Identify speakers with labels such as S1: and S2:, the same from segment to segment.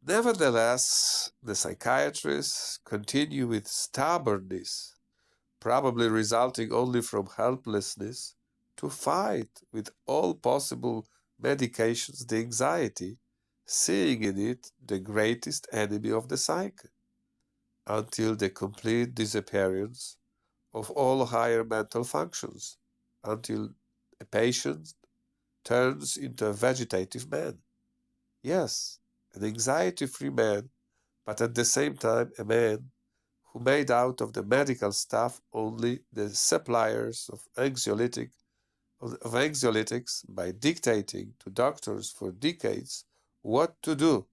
S1: Nevertheless, the psychiatrists continue with stubbornness, probably resulting only from helplessness, to fight with all possible medications the anxiety, seeing in it the greatest enemy of the psyche, until the complete disappearance of all higher mental functions, until a patient turns into a vegetative man. Yes, an anxiety-free man, but at the same time a man who made out of the medical staff only the suppliers of anxiolytics by dictating to doctors for decades what to do,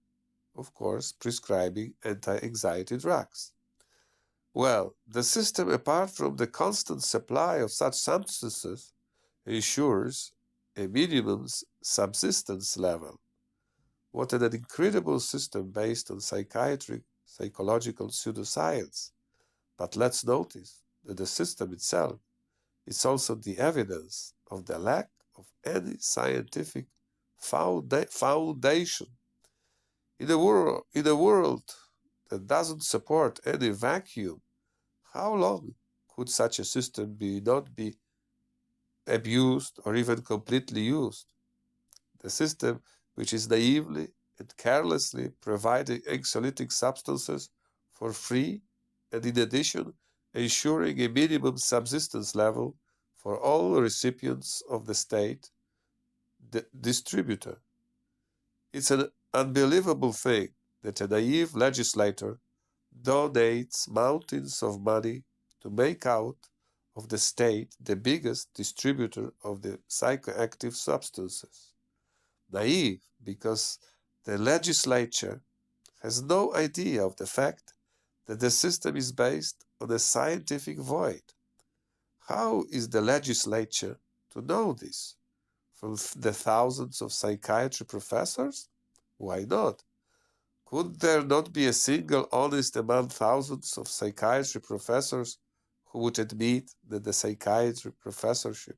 S1: of course, prescribing anti-anxiety drugs. Well, the system, apart from the constant supply of such substances, ensures a minimum subsistence level. What an incredible system based on psychological pseudoscience. But let's notice that the system itself is also the evidence of the lack of any scientific foundation. In a world that doesn't support any vacuum, how long could such a system not be abused or even completely used? The system which is naively and carelessly providing anxiolytic substances for free and in addition ensuring a minimum subsistence level for all recipients of the state distributor. It's an unbelievable thing that a naive legislator donates mountains of money to make out of the state the biggest distributor of the psychoactive substances. Naive because the legislature has no idea of the fact that the system is based on a scientific void. How is the legislature to know this? From the thousands of psychiatry professors? Why not? Could there not be a single honest among thousands of psychiatry professors who would admit that the psychiatry professorship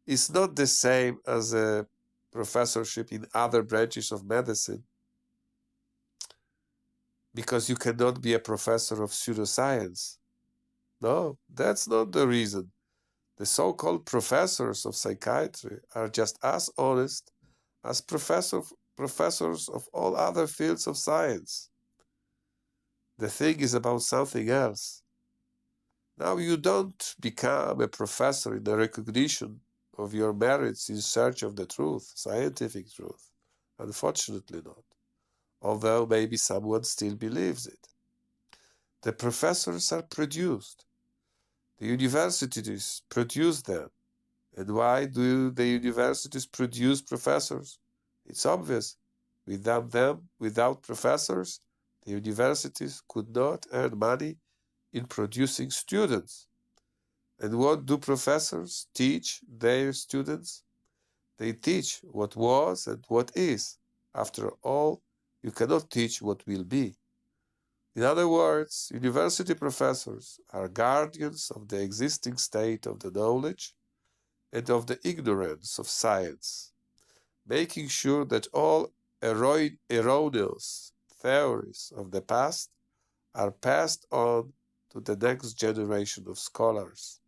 S1: is not the same as a professorship in other branches of medicine, because you cannot be a professor of pseudoscience? No, that's not the reason. The so-called professors of psychiatry are just as honest as professors of all other fields of science. The thing is about something else. Now you don't become a professor in the recognition of your merits in search of the truth, scientific truth. Unfortunately not. Although maybe someone still believes it. The professors are produced. The universities produce them. And why do the universities produce professors? It's obvious. Without them, without professors, the universities could not earn money in producing students. And what do professors teach their students? They teach what was and what is. After all, you cannot teach what will be. In other words, university professors are guardians of the existing state of the knowledge and of the ignorance of science, making sure that all erroneous theories of the past are passed on to the next generation of scholars.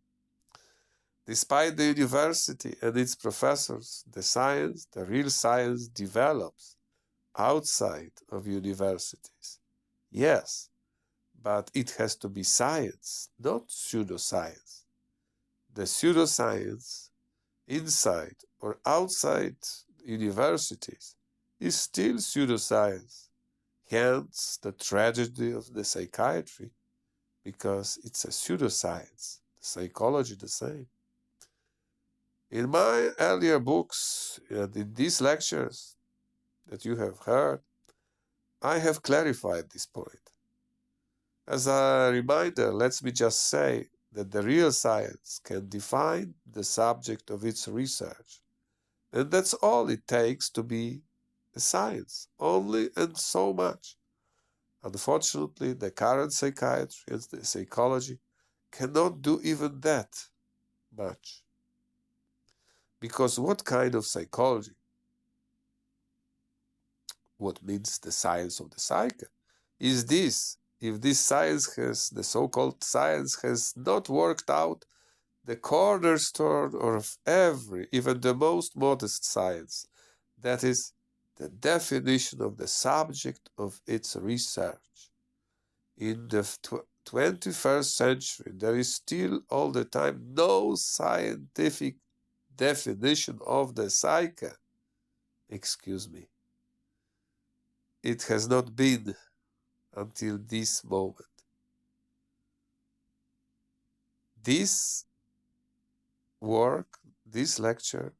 S1: Despite the university and its professors, the real science develops outside of universities. Yes, but it has to be science, not pseudoscience. The pseudoscience inside or outside universities is still pseudoscience. Hence the tragedy of the psychiatry, because it's a pseudoscience. The psychology the same. In my earlier books and in these lectures that you have heard, I have clarified this point. As a reminder, let me just say that the real science can define the subject of its research. And that's all it takes to be a science, only and so much. Unfortunately, the current psychiatry and the psychology cannot do even that much. Because what kind of psychology what means the science of the psyche, is this: if this science has, the so-called science, has not worked out the cornerstone of every, even the most modest science, that is, the definition of the subject of its research. In the 21st century, there is still all the time no scientific definition of the psyche. Excuse me. It has not been until this moment. This work, this lecture,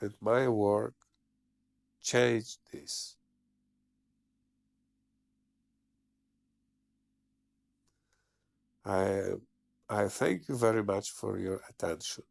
S1: and my work changed this. I thank you very much for your attention.